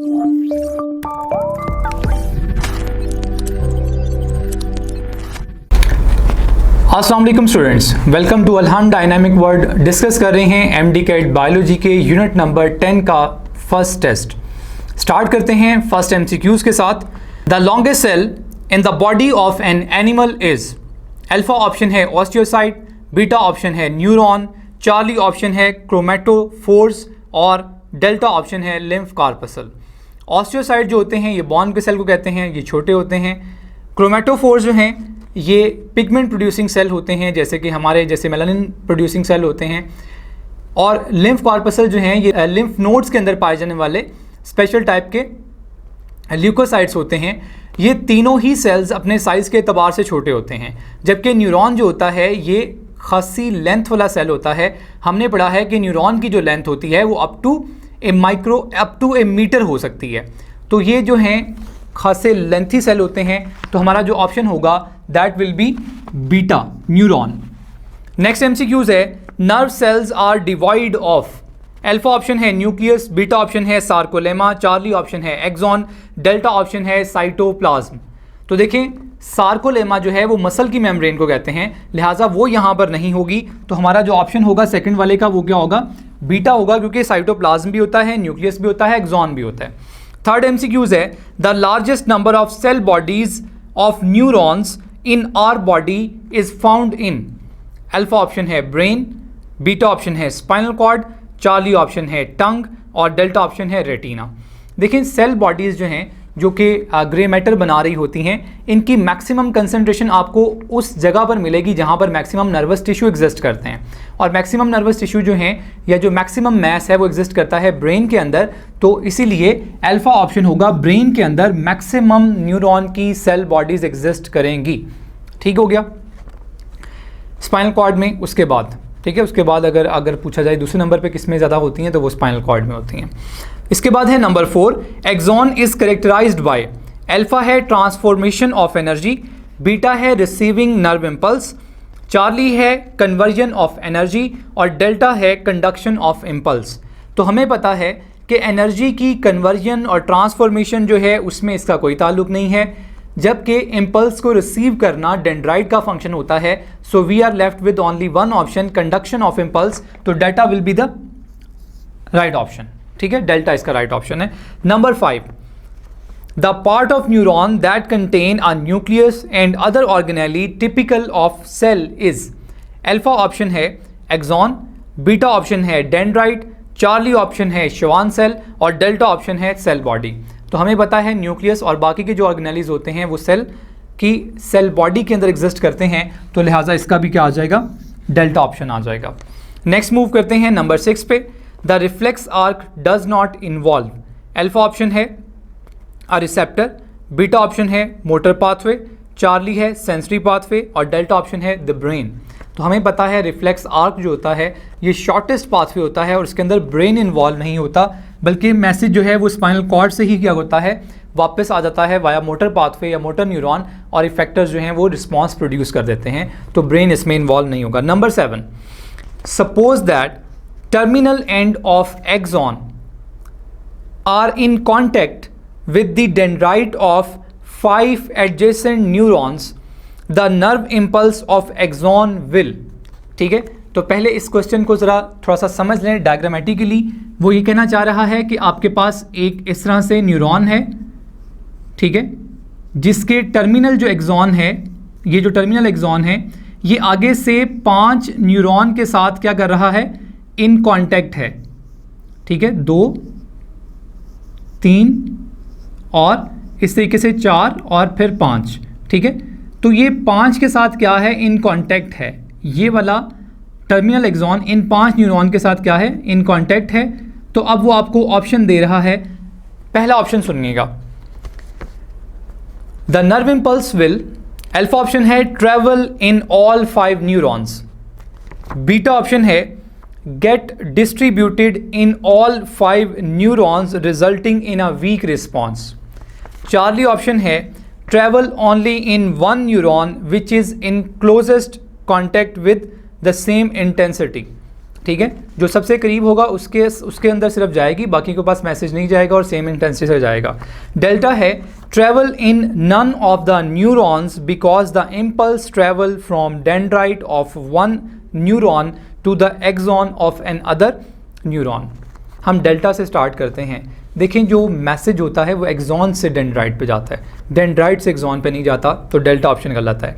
अस्सलाम वालेकुम students, welcome to Alhamd dynamic world. Discuss कर रहे हैं एमडी कैट बायोलॉजी के यूनिट नंबर 10 का फर्स्ट टेस्ट। स्टार्ट करते हैं फर्स्ट एमसीक्यूज के साथ। The longest cell in the body of an animal is. Alpha option है ऑस्टियोसाइट, बीटा ऑप्शन है न्यूरॉन, चार्ली ऑप्शन है क्रोमेटोफोर्स और डेल्टा ऑप्शन है लिम्फ कार्पसल। ऑस्टियोसाइट जो होते हैं ये बॉन के सेल को कहते हैं, ये छोटे होते हैं। क्रोमेटोफोर्स जो हैं ये पिगमेंट प्रोड्यूसिंग सेल होते हैं, जैसे कि हमारे जैसे मेलानिन प्रोड्यूसिंग सेल होते हैं। और लिम्फ कार्पसल जो हैं ये लिम्फ नोड्स के अंदर पाए जाने वाले स्पेशल टाइप के ल्यूकोसाइट्स होते हैं। ये तीनों ही सेल्स अपने साइज़ के एतबार से छोटे होते हैं, जबकि न्यूरॉन जो होता है ये खासी लेंथ वाला सेल होता है। हमने पढ़ा है कि न्यूरॉन की जो लेंथ होती है वो अप टू ए मीटर हो सकती है। तो ये जो हैं खासे लेंथी सेल होते हैं, तो हमारा जो ऑप्शन होगा that will be beta, neuron. Next MCQs है, nerve cells are divide of. Alpha option है न्यूक्लियस, बीटा ऑप्शन है सार्कोलेमा, चार्ली ऑप्शन है एक्सॉन, डेल्टा ऑप्शन है साइटोप्लाज्म। तो देखें सार्कोलेमा जो है वो मसल की मेम्ब्रेन को कहते हैं, लिहाजा वो यहाँ पर नहीं होगी। तो हमारा जो ऑप्शन होगा सेकंड वाले का वो क्या होगा, बीटा होगा, क्योंकि साइटोप्लाज्म भी होता है, न्यूक्लियस भी होता है, एक्सॉन भी होता है। थर्ड एमसीक्यूज है, the largest number of cell bodies of neurons in our body is found in. Alpha option है ब्रेन, बीटा ऑप्शन है स्पाइनल कॉर्ड, चार्ली ऑप्शन है टंग और डेल्टा ऑप्शन है रेटिना। देखिए सेल बॉडीज़ जो हैं जो कि ग्रे मैटर बना रही होती हैं, इनकी मैक्सिमम कंसंट्रेशन आपको उस जगह पर मिलेगी जहाँ पर मैक्सिमम नर्वस टिश्यू एग्जिस्ट करते हैं। और मैक्सिमम नर्वस टिश्यू जो हैं या जो मैक्सिमम मैस है वो एग्जिस्ट करता है ब्रेन के अंदर। तो इसीलिए अल्फा ऑप्शन होगा, ब्रेन के अंदर मैक्सिमम न्यूरॉन की सेल बॉडीज़ एग्जिस्ट करेंगी। ठीक हो गया। स्पाइनल कॉर्ड में उसके बाद, ठीक है, उसके बाद अगर पूछा जाए दूसरे नंबर पे किस में ज़्यादा होती हैं तो वो स्पाइनल कॉर्ड में होती हैं। इसके बाद है number 4, axon is characterized by. Alpha है ट्रांसफॉर्मेशन ऑफ एनर्जी, बीटा है रिसीविंग नर्व इम्पल्स, चार्ली है कन्वर्जन ऑफ एनर्जी और डेल्टा है कंडक्शन ऑफ इम्पल्स। तो हमें पता है कि एनर्जी की कन्वर्जन और ट्रांसफॉर्मेशन जो है उसमें इसका कोई ताल्लुक नहीं है, जबकि इम्पल्स को रिसीव करना डेंड्राइट का फंक्शन होता है। So we are left with only one option, conduction of impulse. तो delta will be the right option. ठीक है, डेल्टा इसका राइट ऑप्शन है। Number 5, the part of neuron that contain a nucleus and other organelle typical of cell is. Alpha option है axon, beta option है dendrite, Charlie option है Schwann cell और delta option है cell body. तो हमें पता है न्यूक्लियस और बाकी के जो ऑर्गेनेलीज होते हैं वो सेल बॉडी के अंदर एग्जिस्ट करते हैं, तो लिहाजा इसका भी क्या आ जाएगा, डेल्टा ऑप्शन आ जाएगा। नेक्स्ट मूव करते हैं नंबर 6 पे। The reflex arc does not involve. Alpha option है अ रिसेप्टर, बीटा ऑप्शन है मोटर पाथवे, चार्ली है सेंसरी पाथवे और डेल्टा ऑप्शन है द ब्रेन। तो हमें पता है रिफ्लेक्स आर्क जो होता है ये शॉर्टेस्ट पाथवे होता है और इसके अंदर ब्रेन इन्वॉल्व नहीं होता, बल्कि मैसेज जो है वो स्पाइनल कॉर्ड से ही क्या होता है, वापस आ जाता है वाया मोटर पाथवे या मोटर न्यूरॉन, और इफेक्टर्स जो हैं वो रिस्पॉन्स प्रोड्यूस कर देते हैं। तो ब्रेन इसमें इन्वॉल्व नहीं होगा। Number 7, suppose that terminal end of axon are in contact with the dendrite of 5 adjacent neurons, the nerve impulse of axon will। ठीक है, तो पहले इस क्वेश्चन को ज़रा थोड़ा सा समझ लें डायग्रामेटिकली। वो ये कहना चाह रहा है कि आपके पास एक इस तरह से न्यूरॉन है, ठीक है, जिसके टर्मिनल जो एक्सॉन है, ये जो टर्मिनल एक्सॉन है ये आगे से 5 न्यूरॉन के साथ क्या कर रहा है, इन कॉन्टैक्ट है। ठीक है, 2, 3 और इस तरीके से 4 और फिर 5। ठीक है, तो ये 5 के साथ क्या है, इन कांटेक्ट है। ये वाला टर्मिनल एक्सॉन इन 5 न्यूरॉन के साथ क्या है, इन कांटेक्ट है। तो अब वो आपको ऑप्शन दे रहा है, पहला ऑप्शन सुनिएगा, the nerve impulse will. Alpha option है travel in all 5 neurons, beta option है get distributed in all 5 neurons resulting in a weak response. Charlie option है travel only in one neuron which is in closest contact with the same intensity. ठीक है, जो सबसे करीब होगा उसके अंदर सिर्फ जाएगी, बाकी के पास मैसेज नहीं जाएगा और सेम इंटेंसिटी से जाएगा। डेल्टा है travel in none of the neurons because the impulse travel from dendrite of one neuron to the axon of another neuron. हम डेल्टा से स्टार्ट करते हैं। देखें, जो मैसेज होता है वो एक्सॉन से डेंड्राइट पे जाता है, डेंड्राइट से एक्सॉन पे नहीं जाता, तो डेल्टा ऑप्शन गलत है।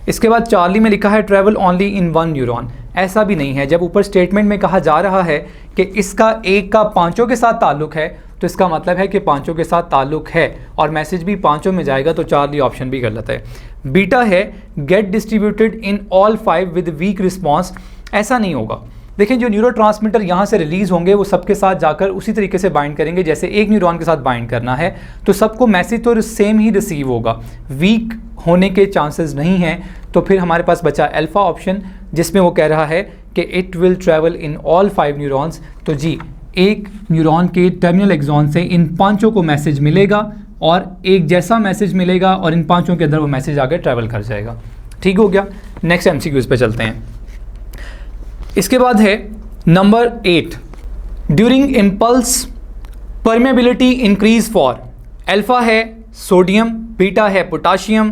इसके बाद चार्ली में लिखा है travel only in one neuron, ऐसा भी नहीं है। जब ऊपर स्टेटमेंट में कहा जा रहा है कि इसका एक का पांचों के साथ ताल्लुक है, तो इसका मतलब है कि पांचों के साथ ताल्लुक है और मैसेज भी पांचों में जाएगा, तो चार्ली ऑप्शन भी गलत है। बीटा है get distributed in all 5 with weak response, ऐसा नहीं होगा। देखें, जो न्यूरोट्रांसमीटर यहाँ से रिलीज़ होंगे वो सबके साथ जाकर उसी तरीके से बाइंड करेंगे जैसे एक न्यूरॉन के साथ बाइंड करना है, तो सबको मैसेज तो सेम ही रिसीव होगा, वीक होने के चांसेस नहीं हैं। तो फिर हमारे पास बचा अल्फ़ा ऑप्शन, जिसमें वो कह रहा है कि it will travel in all 5 neurons. तो जी, एक न्यूरॉन के टर्मिनल एक्सॉन से इन पांचों को मैसेज मिलेगा और एक जैसा मैसेज मिलेगा और इन पांचों के अंदर वो मैसेज आगे ट्रैवल कर जाएगा। ठीक हो गया। नेक्स्ट MCQs पे चलते हैं। इसके बाद है number 8, during impulse permeability increase for. Alpha है सोडियम, बीटा है पोटाशियम,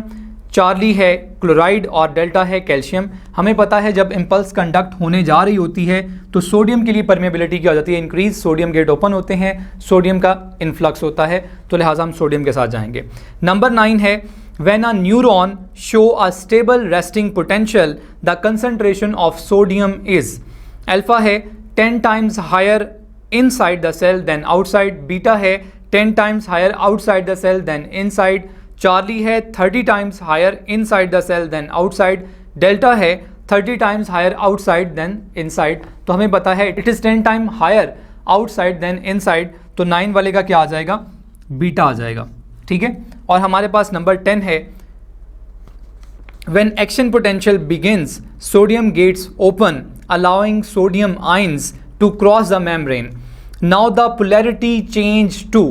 चार्ली है क्लोराइड और डेल्टा है कैल्शियम। हमें पता है जब इम्पल्स कंडक्ट होने जा रही होती है तो सोडियम के लिए परमेबिलिटी क्या हो जाती है, इंक्रीज। सोडियम गेट ओपन होते हैं, सोडियम का इन्फ्लक्स होता है, तो लिहाजा हम सोडियम के साथ जाएंगे। नंबर 9 है when a neuron show a stable resting potential the concentration of sodium is। Alpha है 10 times higher inside the cell than outside, beta है 10 times higher outside the cell than inside, Charlie है 30 times higher inside the cell than outside, delta है 30 times higher outside than inside। तो हमें पता है it is 10 times higher outside than inside, तो 9 वाले का क्या आ जाएगा, बीटा आ जाएगा। ठीक है, और हमारे पास नंबर 10 है when action potential begins sodium gates open allowing sodium ions to cross the membrane, now the polarity change to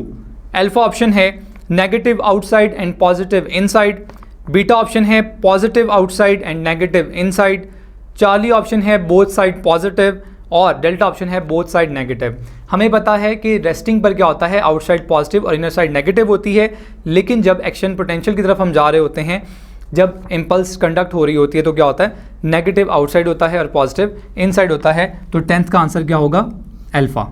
alpha option है negative outside and positive inside, beta option है positive outside and negative inside, Charlie option है both side positive और delta option है both side negative. हमें पता है कि resting पर क्या होता है, आउटसाइड पॉजिटिव और इनर साइड नेगेटिव होती है, लेकिन जब एक्शन पोटेंशियल की तरफ हम जा रहे होते हैं, जब इम्पल्स कंडक्ट हो रही होती है, तो क्या होता है, नेगेटिव आउटसाइड होता है और पॉजिटिव इनसाइड होता है। तो 10th का आंसर क्या होगा, अल्फा।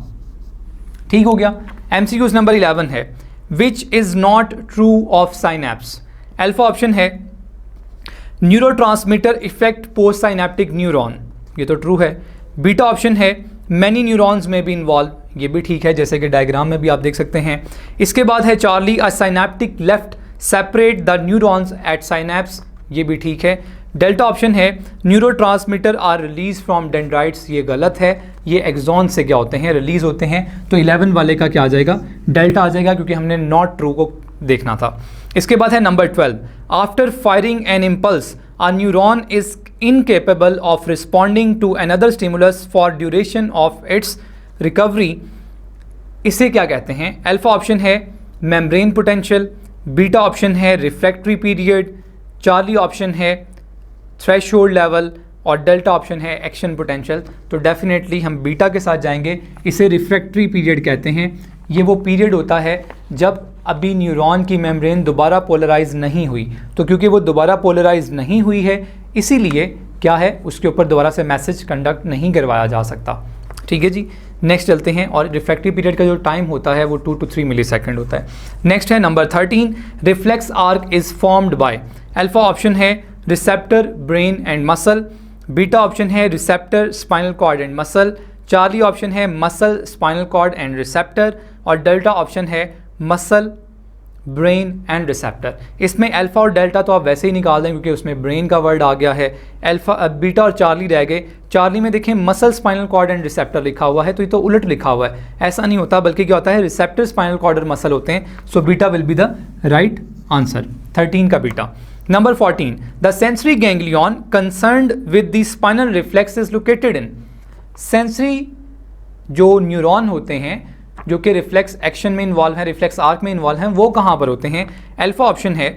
ठीक हो गया। MCQs नंबर 11 है which is not true of synapse. Alpha option है neurotransmitter effect post synaptic neuron, ये तो ट्रू है। बीटा ऑप्शन है मैनी न्यूरॉन्स में भी इन्वॉल्व, ये भी ठीक है, जैसे कि डायग्राम में भी आप देख सकते हैं। इसके बाद है Charlie a synaptic left separate the neurons at synapse, ये भी ठीक है। डेल्टा ऑप्शन है neurotransmitter are release from dendrites, ये गलत है, ये एक्सॉन से क्या होते हैं, रिलीज होते हैं। तो 11 वाले का क्या आ जाएगा, डेल्टा आ जाएगा, क्योंकि हमने नॉट ट्रू को देखना था। इसके बाद है number 12 after firing an impulse a neuron is incapable of responding to another stimulus for duration of its recovery, इसे क्या कहते हैं। अल्फा ऑप्शन है मेम्ब्रेन पोटेंशियल, बीटा ऑप्शन है रिफ्रैक्टरी पीरियड, चार्ली ऑप्शन है थ्रेशोल्ड लेवल और delta option है action potential. तो डेफिनेटली हम बीटा के साथ जाएंगे, इसे रिफ्रैक्टरी पीरियड कहते हैं। ये वो पीरियड होता है जब अभी न्यूरॉन की मेम्ब्रेन दोबारा पोलराइज नहीं हुई, तो क्योंकि वो दोबारा पोलराइज नहीं हुई है इसीलिए क्या है, उसके ऊपर दोबारा से मैसेज कंडक्ट नहीं करवाया जा सकता। ठीक है जी, नेक्स्ट चलते हैं। और रिफ्रैक्टरी पीरियड का जो टाइम होता है वो 2 to 3 मिलीसेकंड होता है। नेक्स्ट है number 13 reflex arc is formed by. Alpha option है receptor brain and muscle, beta option है receptor spinal cord and muscle, Charlie option है muscle spinal cord and receptor और डेल्टा ऑप्शन है muscle brain and receptor. इसमें alpha और delta तो आप वैसे ही निकाल दें क्योंकि उसमें ब्रेन का वर्ड आ गया है। अल्फा बीटा और चार्ली रह गए। चार्ली में देखें muscle spinal cord and receptor लिखा हुआ है, तो ये तो उलट लिखा हुआ है, ऐसा नहीं होता, बल्कि क्या होता है रिसेप्टर स्पाइनल कॉर्ड और मसल होते हैं। So beta will be the right answer, 13 का beta. Number 14 the sensory ganglion concerned with the spinal reflex is located in. Sensory जो न्यूरॉन होते हैं जो कि रिफ्लेक्स एक्शन में इन्वॉल्व हैं, रिफ्लेक्स आर्क में इन्वॉल्व हैं, वो कहाँ पर होते हैं। अल्फा ऑप्शन है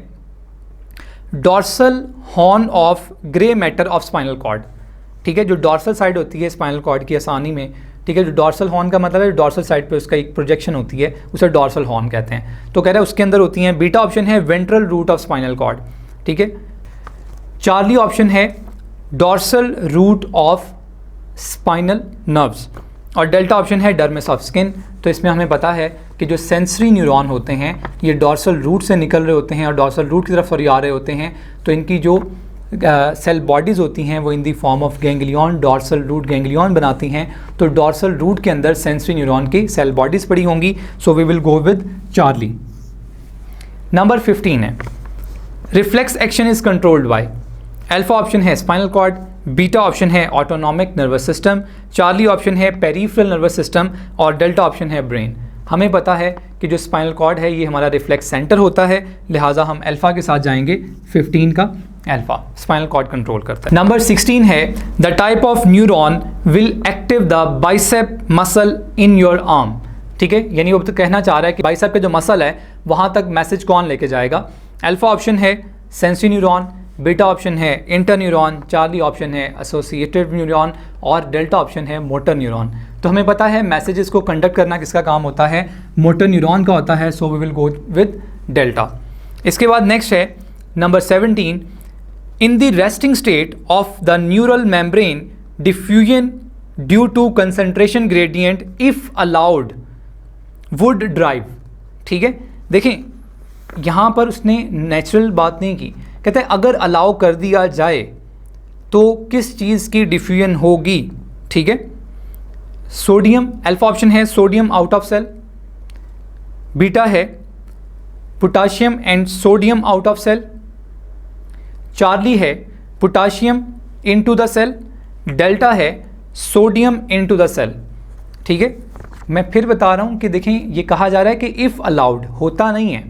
dorsal horn of grey matter of spinal cord, ठीक है। जो डॉर्सल साइड होती है स्पाइनल कॉर्ड की आसानी में, ठीक है, जो डॉर्सल हॉर्न का मतलब है डॉर्सल साइड पे उसका एक प्रोजेक्शन होती है, उसे डॉर्सल हॉर्न कहते हैं। तो कह रहा है उसके अंदर होती हैं। बीटा ऑप्शन है ventral root of spinal cord, ठीक है। चार्ली ऑप्शन है dorsal root of spinal nerves, और डेल्टा ऑप्शन है डर्मिस ऑफ स्किन। तो इसमें हमें पता है कि जो सेंसरी न्यूरॉन होते हैं ये डॉर्सल रूट से निकल रहे होते हैं और डॉर्सल रूट की तरफ आ रहे होते हैं। तो इनकी जो सेल बॉडीज़ होती हैं वो in the form of ganglion, dorsal root ganglion बनाती हैं। तो डॉर्सल रूट के अंदर सेंसरी न्यूरॉन की सेल बॉडीज़ पड़ी होंगी। So we will go with Charlie. Number 15 है reflex action is controlled by. Alpha option है स्पाइनल कॉर्ड, बीटा ऑप्शन है autonomic nervous system, Charlie option है पेरिफेरल नर्वस सिस्टम, और डेल्टा ऑप्शन है brain. हमें पता है कि जो स्पाइनल कॉर्ड है ये हमारा रिफ्लेक्स सेंटर होता है, लिहाजा हम अल्फा के साथ जाएंगे। 15 का अल्फा स्पाइनल कॉर्ड कंट्रोल करता है। नंबर 16 है the type of neuron will active the bicep muscle in your arm, ठीक है। यानी वो तो कहना चाह रहा है कि बाइसेप का जो मसल है वहाँ तक मैसेज कौन लेके जाएगा। अल्फा ऑप्शन है सेंसरी न्यूरॉन, बीटा ऑप्शन है इंटरन्यूरॉन, चार्ली ऑप्शन है एसोसिएटिव न्यूरॉन, और डेल्टा ऑप्शन है मोटर न्यूरॉन। तो हमें पता है मैसेजेस को कंडक्ट करना किसका काम होता है, मोटर न्यूरॉन का होता है। So we will go with delta. इसके बाद नेक्स्ट है number 17 in the resting state of the neural membrane diffusion due to concentration gradient if allowed would drive, ठीक है। देखें यहाँ पर उसने नेचुरल बात नहीं की, कहते हैं अगर अलाउ कर दिया जाए तो किस चीज़ की डिफ्यूजन होगी, ठीक है। सोडियम, अल्फा ऑप्शन है sodium out of cell, beta है potassium and sodium out of cell, Charlie है potassium into the cell, delta है सोडियम इनटू द सेल, ठीक है। मैं फिर बता रहा हूँ कि देखें ये कहा जा रहा है कि इफ़ अलाउड, होता नहीं है,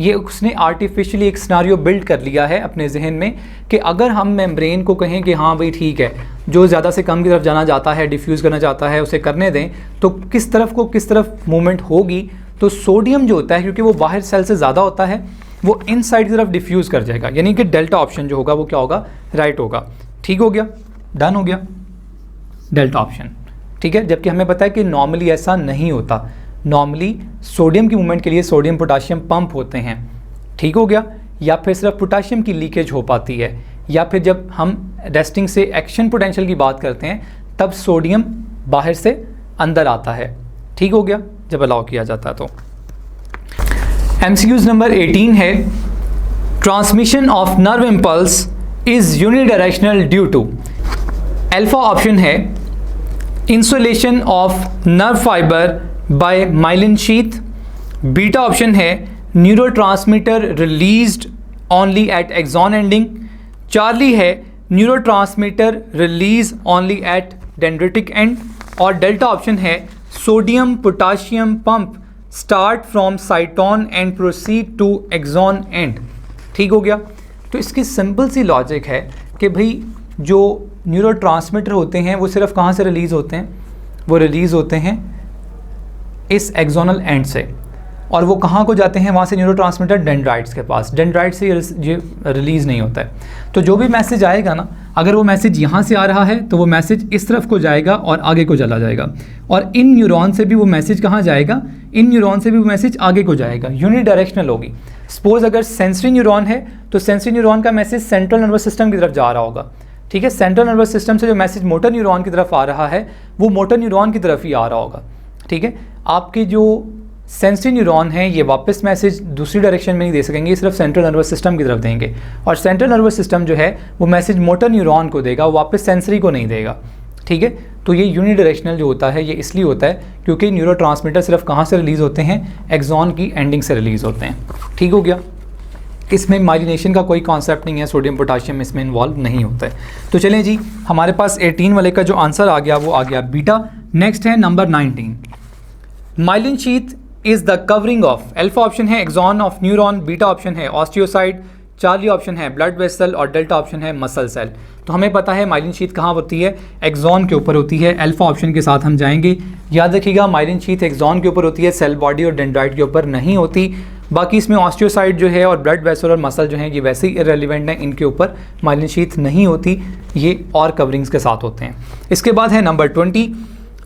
ये उसने आर्टिफिशियली एक सिनारियो बिल्ड कर लिया है अपने जहन में कि अगर हम मेम्ब्रेन को कहें कि हाँ भाई ठीक है, जो ज़्यादा से कम की तरफ जाना चाहता है, डिफ्यूज़ करना चाहता है, उसे करने दें, तो किस तरफ को किस तरफ मूवमेंट होगी। तो सोडियम जो होता है क्योंकि वो बाहर सेल से ज़्यादा होता है वो इन साइड की तरफ डिफ्यूज़ कर जाएगा, यानी कि डेल्टा ऑप्शन जो होगा वो क्या होगा, राइट होगा। ठीक हो गया, डन हो गया डेल्टा ऑप्शन, ठीक है। जबकि हमें पता है कि नॉर्मली ऐसा नहीं होता, नॉर्मली सोडियम की मूवमेंट के लिए सोडियम पोटाशियम पंप होते हैं, ठीक हो गया। या फिर सिर्फ पोटाशियम की लीकेज हो पाती है, या फिर जब हम रेस्टिंग से एक्शन पोटेंशियल की बात करते हैं तब सोडियम बाहर से अंदर आता है, ठीक हो गया, जब अलाउ किया जाता है। तो MCQs नंबर 18 है transmission of nerve impulse is unidirectional due to. Alpha option है insulation of nerve fibre by myelin sheath, beta option है neurotransmitter released only at axon ending, Charlie है neurotransmitter release only at dendritic end, और delta option है sodium potassium pump start from cyton and proceed to axon end, ठीक हो गया। तो इसकी simple सी logic है कि भाई जो न्यूरोट्रांसमीटर होते हैं वो सिर्फ कहाँ से रिलीज़ होते हैं, वो रिलीज़ होते हैं इस एक्सोनल एंड से, और वो कहाँ को जाते हैं, वहाँ से न्यूरोट्रांसमीटर डेंड्राइट्स के पास, डेंड्राइट से ये रिलीज़ नहीं होता है। तो जो भी मैसेज आएगा ना, अगर वो मैसेज यहाँ से आ रहा है तो वो मैसेज इस तरफ को जाएगा और आगे को चला जाएगा, और इन न्यूरॉन से भी वो मैसेज कहाँ जाएगा, इन न्यूरॉन से भी वो मैसेज आगे को जाएगा, यूनिडायरेक्शनल होगी। सपोज अगर सेंसरी न्यूरॉन है तो सेंसरी न्यूरॉन का मैसेज सेंट्रल नर्वस सिस्टम की तरफ जा रहा होगा, ठीक है। सेंट्रल नर्वस सिस्टम से जो मैसेज मोटर न्यूरॉन की तरफ आ रहा है वो मोटर न्यूरॉन की तरफ ही आ रहा होगा, ठीक है। आपके जो सेंसरी न्यूरॉन हैं ये वापस मैसेज दूसरी डायरेक्शन में नहीं दे सकेंगे, सिर्फ सेंट्रल नर्वस सिस्टम की तरफ देंगे, और सेंट्रल नर्वस सिस्टम जो है वो मैसेज मोटर न्यूरॉन को देगा, वो वापस सेंसरी को नहीं देगा, ठीक है। तो ये यूनिडायरेक्शनल जो होता है ये इसलिए होता है क्योंकि न्यूरोट्रांसमीटर सिर्फ कहाँ से रिलीज़ होते हैं, एक्सॉन की एंडिंग से रिलीज़ होते हैं, ठीक हो गया। इसमें माइलिनेशन का कोई कॉन्सेप्ट नहीं है, सोडियम पोटाशियम इसमें इन्वॉल्व नहीं होता है। तो चलें जी, हमारे पास 18 वाले का जो आंसर आ गया वो आ गया बीटा। नेक्स्ट है number 19, myelin sheath is the covering of. Alpha option है axon of neuron, beta option है ऑस्टियोसाइट, चार्ली ऑप्शन है ब्लड वेसल, और डेल्टा ऑप्शन है मसल सेल। तो हमें पता है माइलिन शीथ कहाँ होती है, एक्सॉन के ऊपर होती है। अल्फा ऑप्शन के साथ हम जाएंगे, याद रखिएगा माइलिन शीथ एक्सॉन के ऊपर होती है, सेल बॉडी और डेंड्राइट के ऊपर नहीं होती। बाकी इसमें ऑस्टियोसाइट जो है और ब्लड वेसल और मसल जो है ये वैसे ही इररेलेवेंट हैं, इनके ऊपर माइलिन शीथ नहीं होती, ये और कवरिंग्स के साथ होते हैं। इसके बाद है number 20,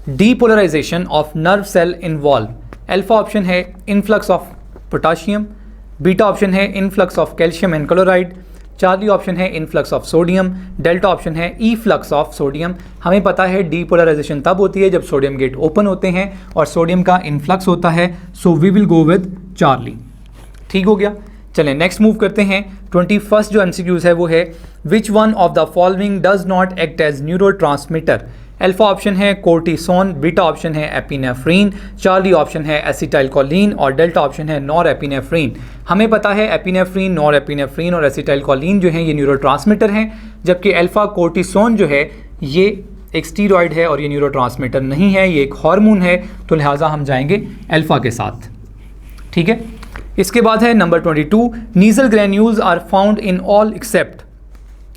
depolarisation of nerve cell involve. Alpha option है influx of potassium, beta option है influx of calcium and chloride, Charlie option है influx of sodium, delta option है ई फ्लक्स ऑफ सोडियम। हमें पता है डीपोलराइजेशन तब होती है जब सोडियम गेट ओपन होते हैं और सोडियम का इनफ्लक्स होता है, so we will go with Charlie. ठीक हो गया। चलें नेक्स्ट मूव करते हैं। 21 जो एमसीक्यूज है वो है which one of the following does not act as neurotransmitter. Alpha option है कोर्टिसोन, बीटा ऑप्शन है एपिनेफ्रीन, चार्ली ऑप्शन है एसिटाइलकोलिन और डेल्टा ऑप्शन है नॉरएपिनेफ्रीन। हमें पता है एपिनेफ्रीन, नॉरएपिनेफ्रीन और एसिटाइलकोलिन जो हैं ये न्यूरोट्रांसमीटर हैं, जबकि अल्फा कोर्टिसोन जो है ये एक स्टीरॉयड है और ये न्यूरोट्रांसमीटर नहीं है, ये एक हार्मोन है, तो लिहाजा हम जाएंगे अल्फा के साथ। ठीक है। इसके बाद है number 22, Nissl granules are found in all except.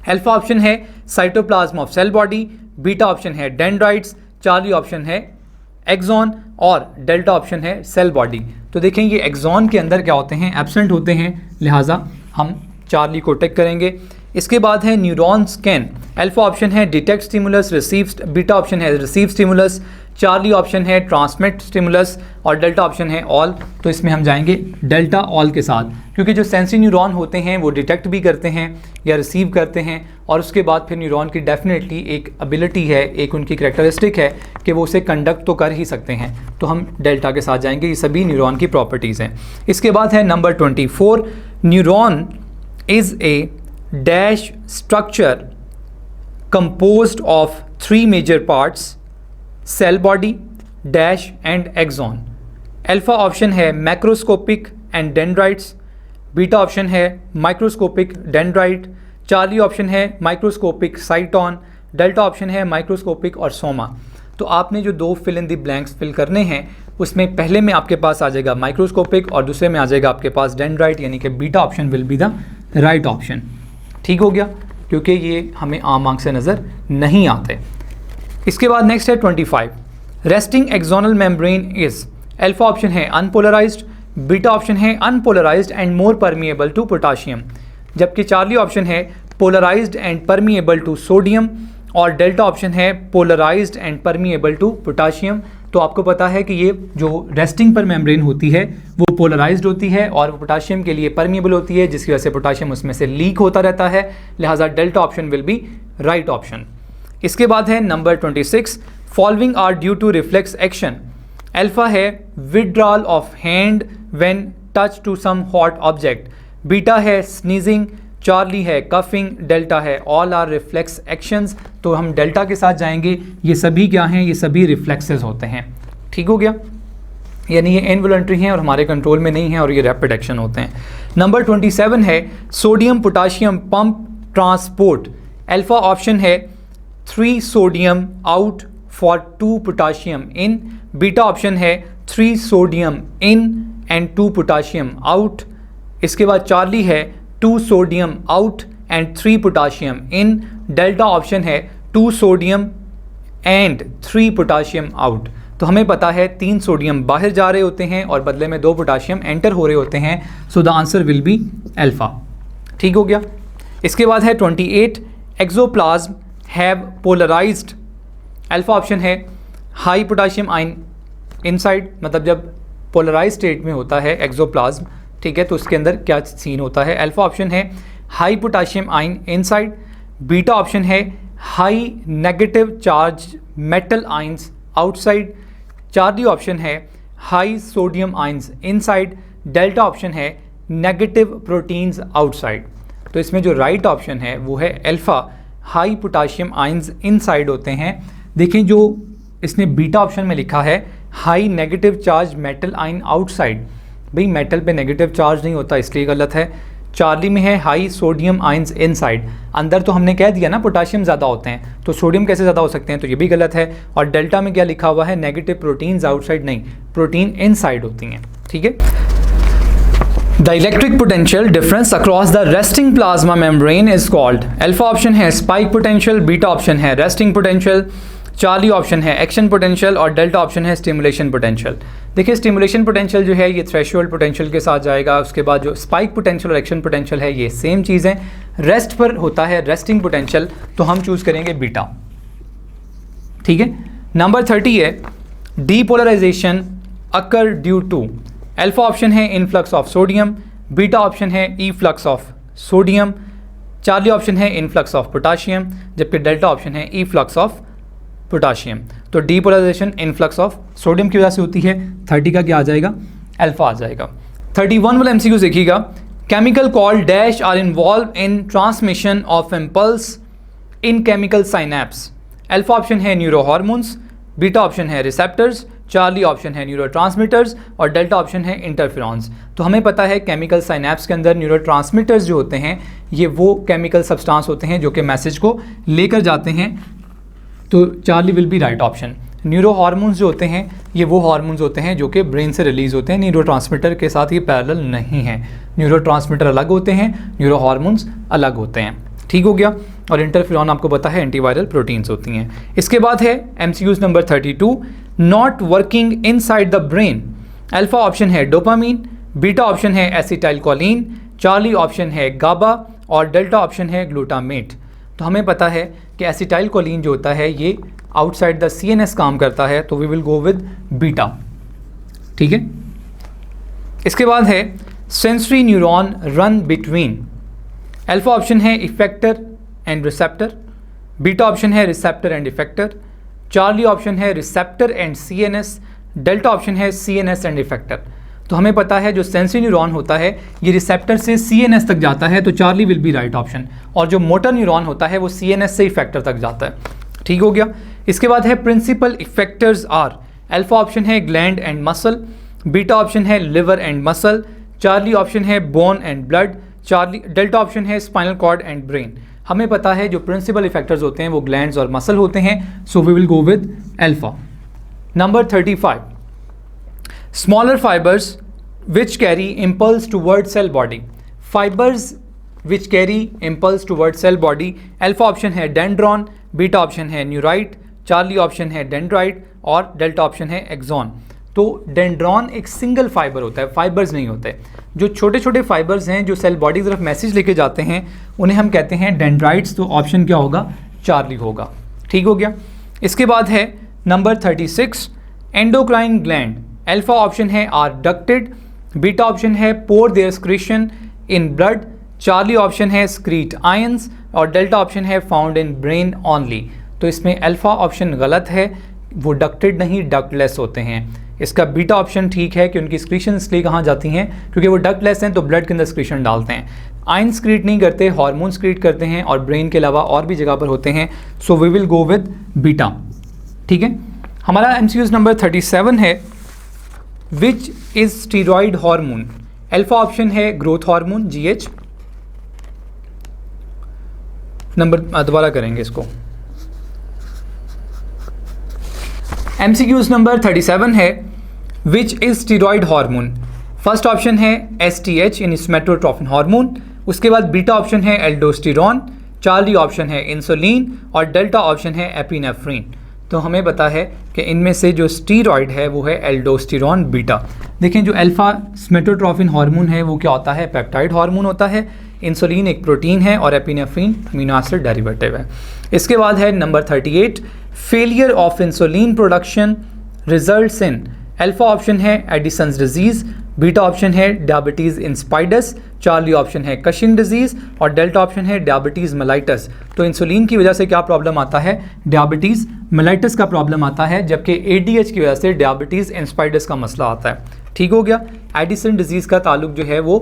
Alpha option है cytoplasm of cell body, beta option है डेंड्राइट्स, चार्ली ऑप्शन है एक्सॉन और डेल्टा ऑप्शन है सेल बॉडी। तो देखें ये एक्सॉन के अंदर क्या होते हैं, एब्सेंट होते हैं, लिहाजा हम चार्ली को टिक करेंगे। इसके बाद है न्यूरॉन स्कैन। अल्फा ऑप्शन है detect stimulus receive, beta option है रिसीव स्टिमुलस, चार्ली ऑप्शन है ट्रांसमिट स्टिमुलस और डेल्टा ऑप्शन है ऑल। तो इसमें हम जाएंगे डेल्टा ऑल के साथ, क्योंकि जो सेंसरी न्यूरॉन होते हैं वो डिटेक्ट भी करते हैं या रिसीव करते हैं और उसके बाद फिर न्यूरॉन की डेफिनेटली एक एबिलिटी है, एक उनकी करैक्टरिस्टिक है कि वो उसे कंडक्ट तो कर ही सकते हैं, तो हम डेल्टा के साथ जाएंगे। ये सभी न्यूरॉन की प्रॉपर्टीज़ हैं। इसके बाद है number 24, neuron is a dash structure composed of 3 major parts, cell body, dash and axon. Alpha option है macroscopic and dendrites, beta option है माइक्रोस्कोपिक डेंड्राइट, चार्ली ऑप्शन है माइक्रोस्कोपिक साइटॉन, डेल्टा ऑप्शन है microscopic और soma. तो आपने जो 2 fill in the blanks fill करने हैं उसमें पहले में आपके पास आ जाएगा माइक्रोस्कोपिक और दूसरे में आ जाएगा आपके पास डेंड्राइट, यानी कि beta option will be the right option. ठीक हो गया, क्योंकि ये हमें आम आंख से नज़र नहीं आते। इसके बाद नेक्स्ट है 25, resting axonal membrane is. Alpha option है अनपोलराइज्ड, बीटा ऑप्शन है unpolarized and more permeable to potassium, जबकि चार्ली ऑप्शन है polarized and permeable to sodium और डेल्टा ऑप्शन है polarized and permeable to potassium. तो आपको पता है कि ये जो रेस्टिंग पर मेम्ब्रेन होती है वो पोलराइज्ड होती है और पोटाशियम के लिए परमिएबल होती है, जिसकी वजह से पोटाशियम उसमें से लीक होता रहता है, लिहाजा delta option will be right option. इसके बाद है number 26, following are due to reflex action. Alpha है withdrawal of hand when touch to some hot object, beta है स्नीजिंग, चार्ली है कफिंग, डेल्टा है ऑल आर रिफ्लेक्स एक्शंस। तो हम delta के साथ जाएंगे। ये सभी क्या हैं, ये सभी रिफ्लेक्सेस होते हैं। ठीक हो गया, यानी ये इनवॉलंटरी हैं और हमारे कंट्रोल में नहीं है और ये रैपिड एक्शन होते हैं। नंबर 27 है sodium potassium pump transport. Alpha option है 3 sodium out for 2 potassium in, beta option है 3 sodium in and 2 potassium out. इसके बाद चार्ली है 2 sodium out and 3 potassium in, delta option है 2 सोडियम एंड 3 पोटाशियम आउट। तो हमें पता है 3 सोडियम बाहर जा रहे होते हैं और बदले में 2 पोटाशियम एंटर हो रहे होते हैं, so the answer will be alpha. ठीक हो गया। इसके बाद है 28, axoplasm have polarized. Alpha option है हाई पोटाशियम आयन इनसाइड, मतलब जब पोलराइज स्टेट में होता है एक्सोप्लाज्म, ठीक है, तो उसके अंदर क्या सीन होता है। अल्फा ऑप्शन है high potassium ion inside, beta option है high negative charge metal ions outside, Charlie option है high sodium ions inside, delta option है नेगेटिव प्रोटीन्स आउटसाइड। तो इसमें जो राइट ऑप्शन है वो है alpha, high potassium ions inside होते हैं। देखें जो इसने बीटा ऑप्शन में लिखा है high negative charge metal ion outside, भाई मेटल पे नेगेटिव चार्ज नहीं होता, इसलिए गलत है। चार्ली में है हाई सोडियम आयंस इनसाइड, अंदर तो हमने कह दिया ना पोटाशियम ज़्यादा होते हैं, तो सोडियम कैसे ज़्यादा हो सकते हैं, तो ये भी गलत है। और डेल्टा में क्या लिखा हुआ है, नेगेटिव प्रोटीन्स आउटसाइड, नहीं, प्रोटीन इनसाइड होती हैं। ठीक है। The electric potential difference across the resting plasma membrane is called. Alpha option है स्पाइक पोटेंशियल, बीटा ऑप्शन है रेस्टिंग पोटेंशियल, चार्ली ऑप्शन है एक्शन पोटेंशियल और डेल्टा ऑप्शन है स्टिमुलेशन पोटेंशियल। देखिए स्टिमुलेशन पोटेंशियल जो है ये थ्रेशोल्ड पोटेंशियल के साथ जाएगा, उसके बाद जो स्पाइक पोटेंशियल और एक्शन पोटेंशियल है ये सेम चीज़ है। रेस्ट पर होता है रेस्टिंग पोटेंशियल, तो हम चूज़ करेंगे बीटा। ठीक है, नंबर 30 है depolarisation occur due to, alpha option है influx of sodium, beta option है efflux of sodium, Charlie option है इनफ्लक्स ऑफ पोटाशियम, जबकि डेल्टा ऑप्शन है इफ्लक्स ऑफ पोटाशियम। तो डीपोलराइजेशन इनफ्लक्स ऑफ सोडियम की वजह से होती है। 30 का क्या आ जाएगा, अल्फा आ जाएगा। 31 वाला एमसीक्यू देखिएगा, chemical called dash are involve in transmission of impulse in chemical synapse, alpha option है न्यूरो हार्मोन्स, बीटा ऑप्शन है रिसेप्टर्स, चार्ली ऑप्शन है न्यूरोट्रांसमीटर्स और डेल्टा ऑप्शन है इंटरफेरॉन्स। तो हमें पता है केमिकल साइनेप्स के अंदर न्यूरोट्रांसमीटर्स जो होते हैं ये वो केमिकल सब्सटेंस होते हैं जो कि मैसेज को लेकर जाते हैं, तो Charlie will be right option. Neuro hormones जो होते हैं ये वो हार्मोन्स होते हैं जो कि ब्रेन से रिलीज होते हैं, न्यूरोट्रांसमीटर के साथ ये पैरेलल नहीं है। न्यूरोट्रांसमीटर अलग होते हैं, न्यूरो हार्मोन्स अलग होते हैं। ठीक हो गया। और इंटरफेरॉन आपको पता है एंटीवायरल प्रोटीन्स होती हैं। इसके बाद है MCQs number 32, not working inside the brain, alpha option है डोपामीन, बीटा ऑप्शन है एसिटाइलकोलिन, चार्ली ऑप्शन है गाबा और डेल्टा ऑप्शन है ग्लूटामेट। तो हमें पता है कि एसिटाइलकोलिन जो होता है ये आउटसाइड द सीएनएस काम करता है, तो we will go with beta. ठीक है। इसके बाद है sensory neuron run between, alpha option है effector and receptor, beta option है receptor and effector, Charlie option है receptor and CNS, delta option है सीएनएस एंड इफेक्टर। तो हमें पता है जो सेंसरी न्यूरॉन होता है ये रिसेप्टर से सीएनएस तक जाता है, तो Charlie will be right option. और जो मोटर न्यूरॉन होता है वो सीएनएस से इफेक्टर तक जाता है। ठीक हो गया। इसके बाद है principal effectors are, alpha option है gland and muscle, beta option है liver and muscle, Charlie option है bone and blood, delta option है स्पाइनल कॉर्ड एंड ब्रेन। हमें पता है जो प्रिंसिपल इफेक्टर्स होते हैं वो ग्लैंड्स और मसल होते हैं, so we will go with alpha. Number 35, smaller fibres which carry impulse toward cell body, fibres which carry impulse toward cell body, alpha option है डेंड्रॉन, बीटा ऑप्शन है neurite, Charlie option है dendrite और delta option है axon. तो dendron एक single fibre होता है, fibres नहीं होते। जो छोटे छोटे फाइबर्स हैं जो सेल बॉडी की तरफ मैसेज लेके जाते हैं उन्हें हम कहते हैं डेंड्राइट्स। तो ऑप्शन क्या होगा, चार्ली होगा। ठीक हो गया। इसके बाद है number 36, endocrine gland, alpha option है आर डक्टेड, बीटा ऑप्शन है pour their secretion in blood, Charlie option है स्क्रीट आयंस और डेल्टा ऑप्शन है फाउंड इन ब्रेन ओनली। तो इसमें अल्फा ऑप्शन गलत है, वो डक्टेड नहीं डक्टलेस होते हैं। इसका बीटा ऑप्शन ठीक है कि उनकी स्क्रीशन इसलिए कहाँ जाती हैं क्योंकि वो डक्टलेस हैं, तो ब्लड के अंदर स्क्रीशन डालते हैं। आयन स्क्रीट नहीं करते, हार्मोन स्क्रीट करते हैं और ब्रेन के अलावा और भी जगह पर होते हैं। So we will go with beta. ठीक है। हमारा एमसीक्यूज नंबर 37 है, which is steroid hormone, alpha option है ग्रोथ हार्मोन GH। नंबर दोबारा करेंगे इसको। एमसीक्यूज नंबर 37 है, which is steroid hormone, first option है STH इन सोमैटोट्रोपिन हार्मोन, उसके बाद बीटा ऑप्शन है एल्डोस्टेरॉन, चार्ली ऑप्शन है इंसुलिन और डेल्टा ऑप्शन है एपिनेफ्रिन। तो हमें पता है कि इनमें से जो स्टीरॉयड है वो है एल्डोस्टेरॉन बीटा। देखें जो अल्फा सोमैटोट्रोपिन हार्मोन है वो क्या होता है, पेप्टाइड हार्मोन होता है, इंसुलिन एक प्रोटीन है और एपिनेफ्रिन अमीनो एसिड डेरिवेटिव है। इसके बाद है number 38, failure of insulin production results in, alpha option है एडिसन्स डिजीज, बीटा ऑप्शन है डायबिटीज़ इंस्पाइडस, चार्ली ऑप्शन है कशिंग डिजीज़ और डेल्टा ऑप्शन है डायबिटीज़ मेलाइटस। तो इंसुलिन की वजह से क्या प्रॉब्लम आता है, डायबिटीज़ मेलाइटस का प्रॉब्लम आता है, जबकि ADH की वजह से डायबिटीज़ इंस्पाइडस का मसला आता है। ठीक हो गया। एडिसन डिजीज़ का ताल्लुक जो है वो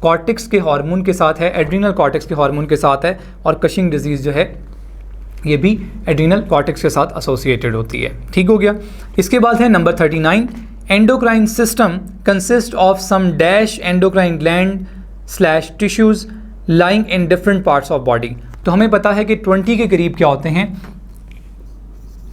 कॉर्टेक्स के हार्मोन के साथ है, एड्रीनल कॉर्टेक्स के हार्मोन के साथ है, और कशिंग डिजीज़ जो है ये भी एड्रीनल कॉर्टेक्स के साथ एसोसिएटेड होती है। ठीक हो गया। इसके बाद है number 39, endocrine system consist of some dash endocrine gland / tissues lying in different parts of body. तो हमें पता है कि 20 के करीब क्या होते हैं,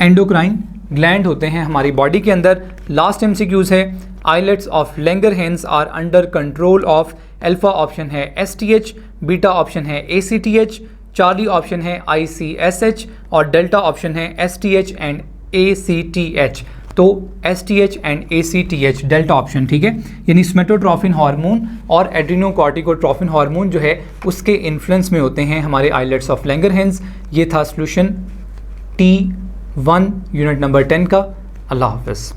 एंडोक्राइन ग्लैंड होते हैं हमारी बॉडी के अंदर। लास्ट MCQs है, islets of Langerhans are under control of, alpha option है STH, बीटा ऑप्शन है ACTH, चार्ली ऑप्शन है ICSH और डेल्टा ऑप्शन है STH एंड ACTH। तो STH and ACTH delta option, ठीक है, यानी सोमेटोट्रोफिन हार्मोन और एड्रिनोकॉर्टिकोट्रोफिन हार्मोन जो है उसके इन्फ्लुएंस में होते हैं हमारे आइलेट्स ऑफ लैंगरहैंस। ये था सॉल्यूशन T1 यूनिट नंबर 10 का। अल्लाह हाफ़िज़।